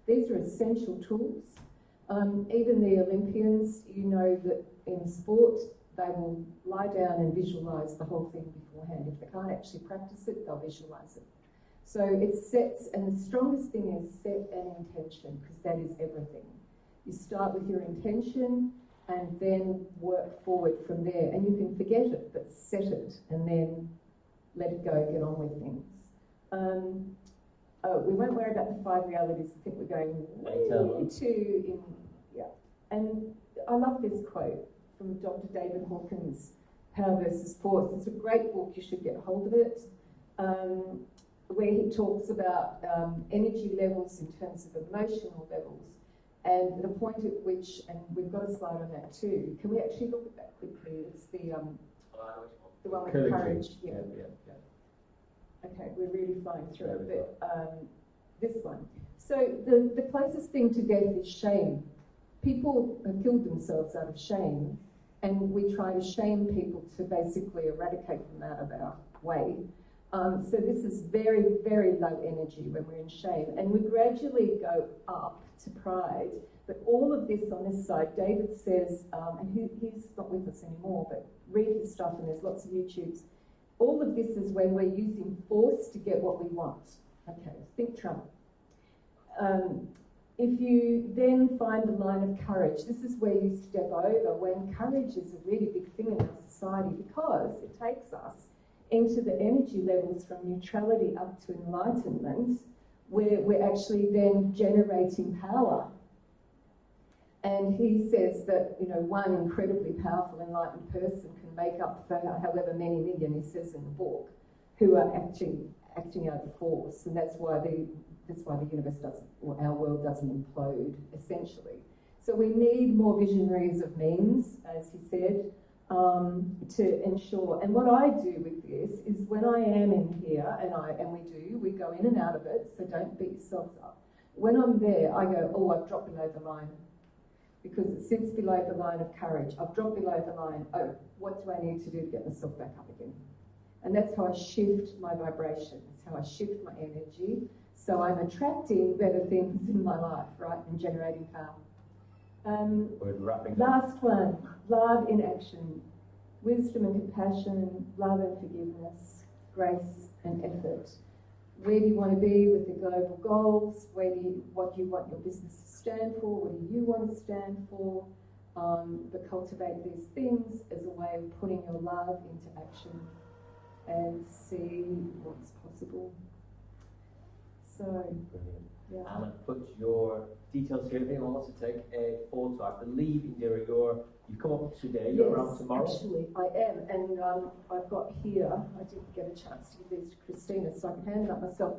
These are essential tools. Even the Olympians, you know that in sport, they will lie down and visualize the whole thing beforehand. If they can't actually practice it, they'll visualize it. So it sets, and the strongest thing is set an intention, because that is everything. You start with your intention and then work forward from there. And you can forget it, but set it and then let it go, get on with things. We won't worry about the 5 realities. I think we're going way too in, yeah. And I love this quote from Dr. David Hawkins, Power versus Force. It's a great book, you should get hold of it, where he talks about energy levels in terms of emotional levels and the point at which, and we've got a slide on that too. Can we actually look at that quickly? It's the one with courage. Yeah. Okay, we're really flying through it, but this one. So the closest thing to death is shame. People have killed themselves out of shame, and we try to shame people to basically eradicate them out of our way. So this is very, very low energy when we're in shame, and we gradually go up to pride. But all of this on this side, David says, and he's not with us anymore, but read his stuff, and there's lots of YouTubes. All of this is when we're using force to get what we want. Okay, think Trump. If you then find the line of courage, this is where you step over when courage is a really big thing in our society, because it takes us into the energy levels from neutrality up to enlightenment, where we're actually then generating power. And And he says that, you know, one incredibly powerful, enlightened person can make up for however many million, he says in the book, who are acting out of force, and that's why the universe doesn't, or our world doesn't implode, essentially. So we need more visionaries of means, as he said, to ensure. And what I do with this is when I am in here, and we go in and out of it, so don't beat yourselves up. When I'm there, I go, oh, I've dropped below the line. Because it sits below the line of courage. I've dropped below the line. Oh, what do I need to do to get myself back up again? And that's how I shift my vibration. That's how I shift my energy. So I'm attracting better things in my life, right? And generating power. Last one, love in action. Wisdom and compassion, love and forgiveness, grace and effort. Where do you want to be with the global goals? What do you want your business to stand for? What do you want to stand for? But cultivate these things as a way of putting your love into action and see what's possible. So, yeah. And I've put your details here. If anyone wants to take a photo, I believe, Indira, you come up today, you're around tomorrow? Actually, I am. And I've got here, I didn't get a chance to give these to Christina, so I can hand it up myself.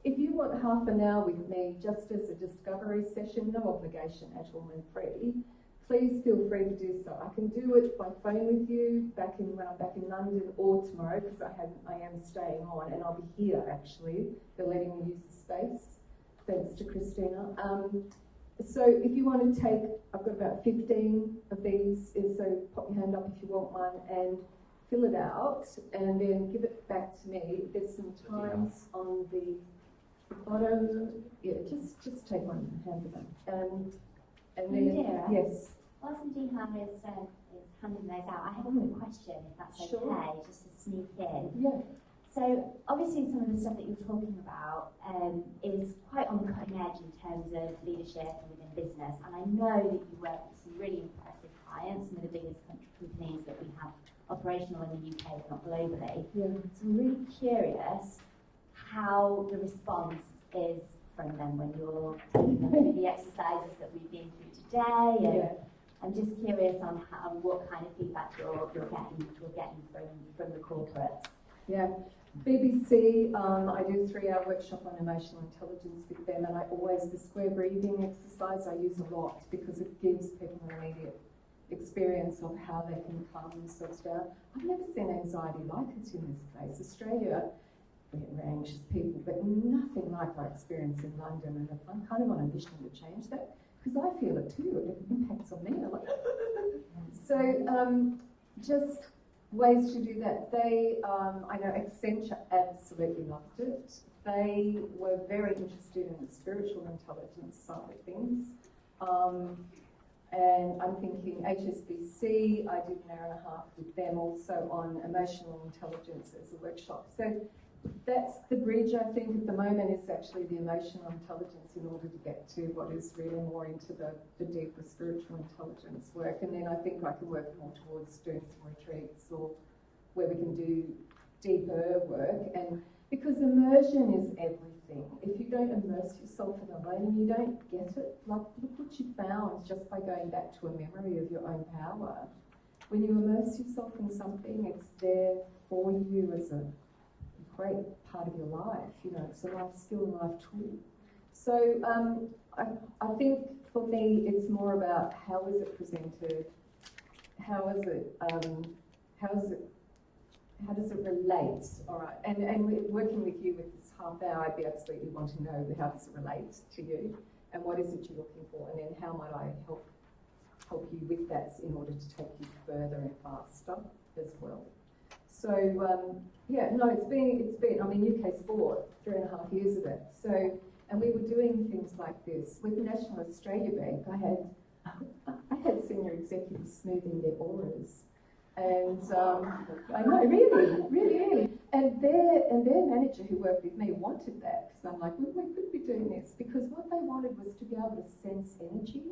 If you want half an hour with me, just as a discovery session, no obligation at all and free, please feel free to do so. I can do it by phone with you when I'm back in London, or tomorrow, because I am staying on, and I'll be here actually. They're letting me use the space, thanks to Christina. So if you want to take, I've got about 15 of these, so pop your hand up if you want one, and fill it out, and then give it back to me. There's some times on the bottom. Yeah, just take one and hand it back. And then, Indira, yes. whilst Indira is handing those out, I have a quick question, if that's okay, just to sneak in. Yeah. So obviously some of the stuff that you're talking about is quite on the cutting edge in terms of leadership and within business. And I know that you work with some really impressive clients, some of the biggest companies that we have operational in the UK, if not globally. Yeah. So I'm really curious how the response is from them when you're taking them through the exercises that we've been through today. And Yeah. I'm just curious on what kind of feedback you're getting from the corporates. Yeah. BBC, I do a 3-hour workshop on emotional intelligence with them, and the square breathing exercise I use a lot because it gives people an immediate experience of how they can calm themselves down. I've never seen anxiety like it in this place. Australia, we're anxious people, but nothing like our experience in London, and I'm kind of on a mission to change that because I feel it too. It impacts on me. I'm like, so just ways to do that. I know Accenture absolutely loved it. They were very interested in the spiritual intelligence side of things. And I'm thinking HSBC, I did an hour and a half with them also on emotional intelligence as a workshop. So that's the bridge, I think, at the moment, is actually the emotional intelligence in order to get to what is really more into the deeper spiritual intelligence work. And then I think I can work more towards doing some retreats or where we can do deeper work. And because immersion is everything. If you don't immerse yourself in a moment, you don't get it. Like, look what you found just by going back to a memory of your own power. When you immerse yourself in something, it's there for you as a great part of your life, it's a life skill and life tool. So I think for me it's more about how is it presented, how does it relate, all right, and working with you with this half hour, I'd be absolutely want to know how does it relate to you and what is it you're looking for, and then how might I help you with that in order to take you further and faster as well. So, it's been, UK sport, 3.5 years of it. So, and we were doing things like this. With the National Australia Bank, I had senior executives smoothing their auras. And I know, really. And their manager who worked with me wanted that, because I'm like, we could be doing this, because what they wanted was to be able to sense energy.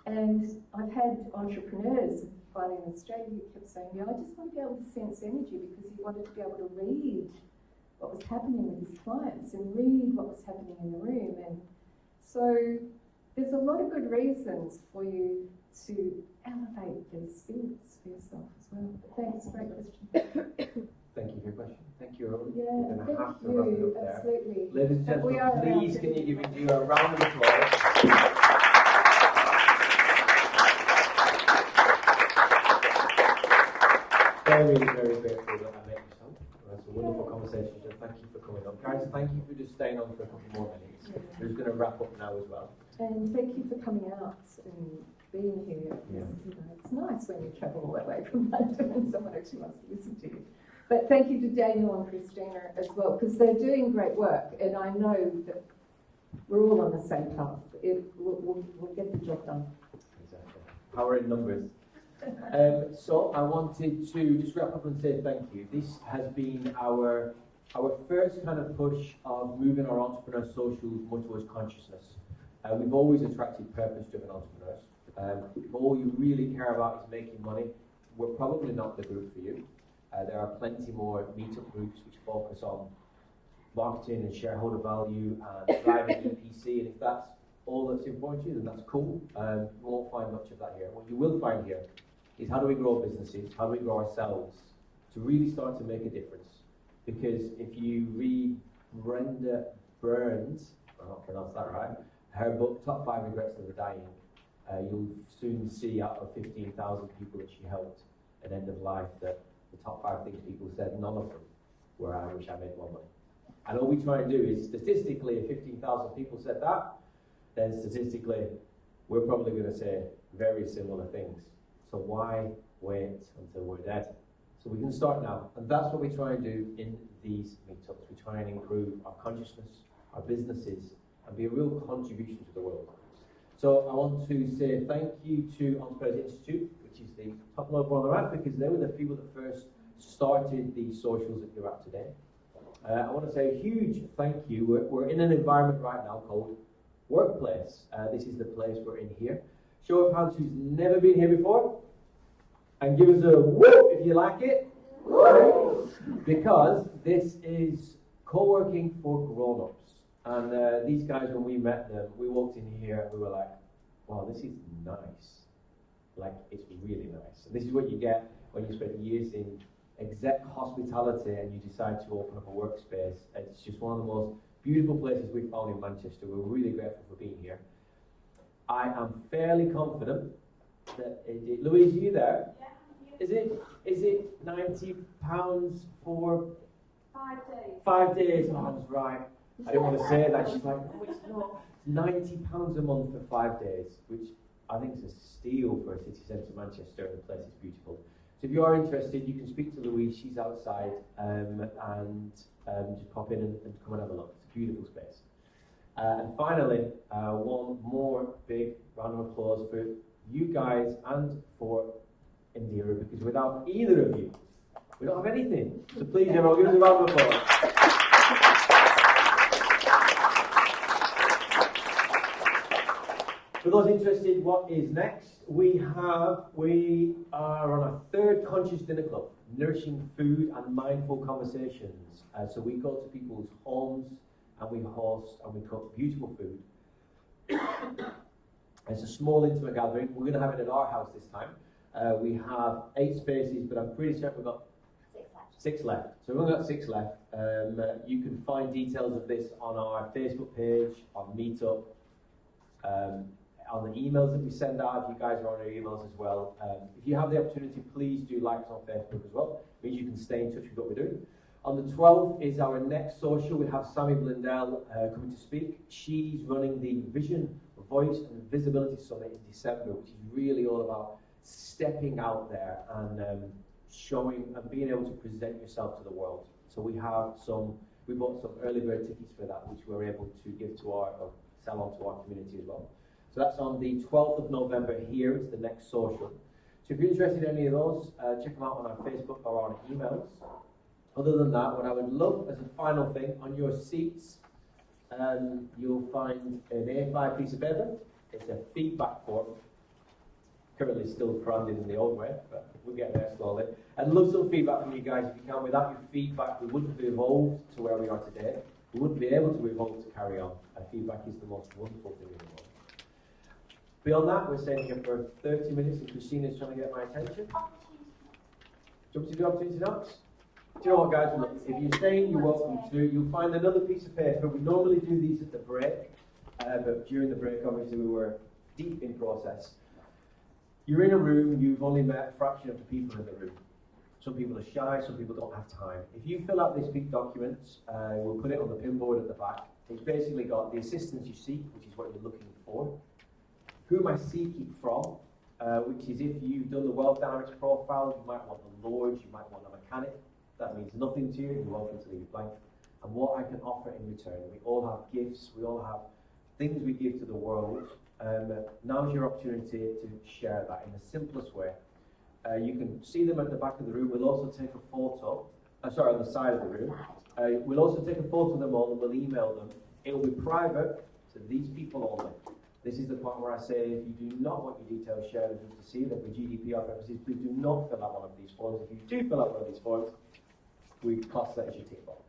And I've had entrepreneurs in Australia who kept saying, I just want to be able to sense energy, because he wanted to be able to read what was happening with his clients and read what was happening in the room. And so there's a lot of good reasons for you to elevate these skills for yourself as well. Thanks, great question. Thank you for your question. Thank you, Rowan. Yeah, We're going to have thank to wrap it you, up there. absolutely. Ladies and We are gentlemen, please around can to- you give you a round of applause? Very, very grateful that I met yourself. That's a wonderful conversation. So thank you for coming up. Guys, thank you for just staying on for a couple more minutes. We're just going to wrap up now as well. And thank you for coming out and being here. Yeah. You know, it's nice when you travel all that way from London and someone actually wants to listen to you. But thank you to Daniel and Christina as well, because they're doing great work, and I know that we're all on the same path. We'll get the job done. Exactly. Power in numbers. So I wanted to just wrap up and say thank you. This has been our first kind of push of moving our entrepreneur socials more towards consciousness. We've always attracted purpose-driven entrepreneurs. If all you really care about is making money, we're probably not the group for you. There are plenty more meetup groups which focus on marketing and shareholder value and driving EPC, and if that's all that's important to you, then that's cool. You won't find much of that here. What you will find here is how do we grow businesses, how do we grow ourselves to really start to make a difference. Because if you read Brenda Burns, I don't pronounce that right, her book, Top 5 Regrets of the Dying, you'll soon see out of 15,000 people that she helped at end of life that the top 5 things people said, none of them were, I wish I made more money. And all we try and do is, statistically, if 15,000 people said that, then statistically, we're probably going to say very similar things. So why wait until we're dead? So we can start now. And that's what we try and do in these meetups. We try and improve our consciousness, our businesses, and be a real contribution to the world. So I want to say thank you to Entrepreneurs Institute, which is the top level on the right, because they were the people that first started the socials that you're at today. I want to say a huge thank you. We're in an environment right now called Workplace. This is the place we're in here. Show of hands who's never been here before. And give us a whoop if you like it. Woo! Because this is co-working for grown-ups. And these guys, when we met them, we walked in here and we were like, wow, this is nice. Like, it's really nice. And this is what you get when you spend years in exec hospitality and you decide to open up a workspace. It's just one of the most beautiful places we've found in Manchester. We're really grateful for being here. I am fairly confident that Louise, are you there? Yeah. Is it £90 for 5 days? 5 days? Oh, I was right. I didn't want to say that. She's like, no, it's not. £90 a month for 5 days, which I think is a steal for a city centre Manchester, and the place is beautiful. So if you are interested, you can speak to Louise. She's outside, and just pop in and come and have a look. It's a beautiful space. And finally, one more big round of applause for you guys and for Indira, because without either of you, we don't have anything. So please, everyone, give us a round of applause. For those interested, what is next? We are on our third Conscious Dinner Club, Nourishing Food and Mindful Conversations. So we go to people's homes and we host and we cook beautiful food. It's a small, intimate gathering. We're going to have it at our house this time. We have 8 spaces, but I'm pretty certain we've got 6 left. So we've only got 6 left. You can find details of this on our Facebook page, on Meetup, on the emails that we send out. If you guys are on our emails as well. If you have the opportunity, please do like us on Facebook as well. It means you can stay in touch with what we're doing. On the 12th is our next social. We have Sammy Blundell coming to speak. She's running the Vision, Voice and Visibility Summit in December, which is really all about stepping out there and showing and being able to present yourself to the world. So we bought some early bird tickets for that, which we're able to give to sell on to our community as well. So that's on the 12th of November here. It's the next social. So if you're interested in any of those, check them out on our Facebook or on emails. Other than that, what I would love as a final thing, on your seats, you'll find an A5 piece of paper. It's a feedback form. Currently still crammed in the old way, but we'll get there slowly. I'd love some feedback from you guys if you can. Without your feedback, we wouldn't have evolved to where we are today. We wouldn't be able to evolve to carry on. Feedback is the most wonderful thing in the world. Beyond that, we're staying here for 30 minutes and Christina's trying to get my attention. Do you want me to do opportunity knocks? Do you know what, guys? Look, if you're staying, you're welcome to. You'll find another piece of paper. We normally do these at the break, but during the break, obviously, we were deep in process. You're in a room, you've only met a fraction of the people in the room. Some people are shy, some people don't have time. If you fill out this big document, we'll put it on the pinboard at the back. It's basically got the assistance you seek, which is what you're looking for. Who am I seeking from? Which is if you've done the wealth dynamics profile, you might want the Lord, you might want a mechanic. That means nothing to you, you're welcome to leave it blank. And what I can offer in return. We all have gifts, we all have things we give to the world. Now's your opportunity to share that in the simplest way. You can see them at the back of the room. We'll also take a photo, on the side of the room. We'll also take a photo of them all and we'll email them. It will be private to these people only. This is the point where I say if you do not want your details shared with them to see them for GDPR purposes, please do not fill out one of these forms. If you do fill out one of these forms, we class that as your tick box.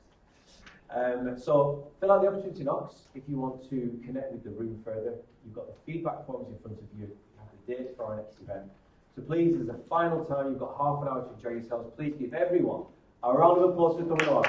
So fill out the opportunity knocks if you want to connect with the room further. You've got the feedback forms in front of you. You have the date for our next event. So please, as a final time, you've got half an hour to enjoy yourselves. Please give everyone a round of applause for coming along.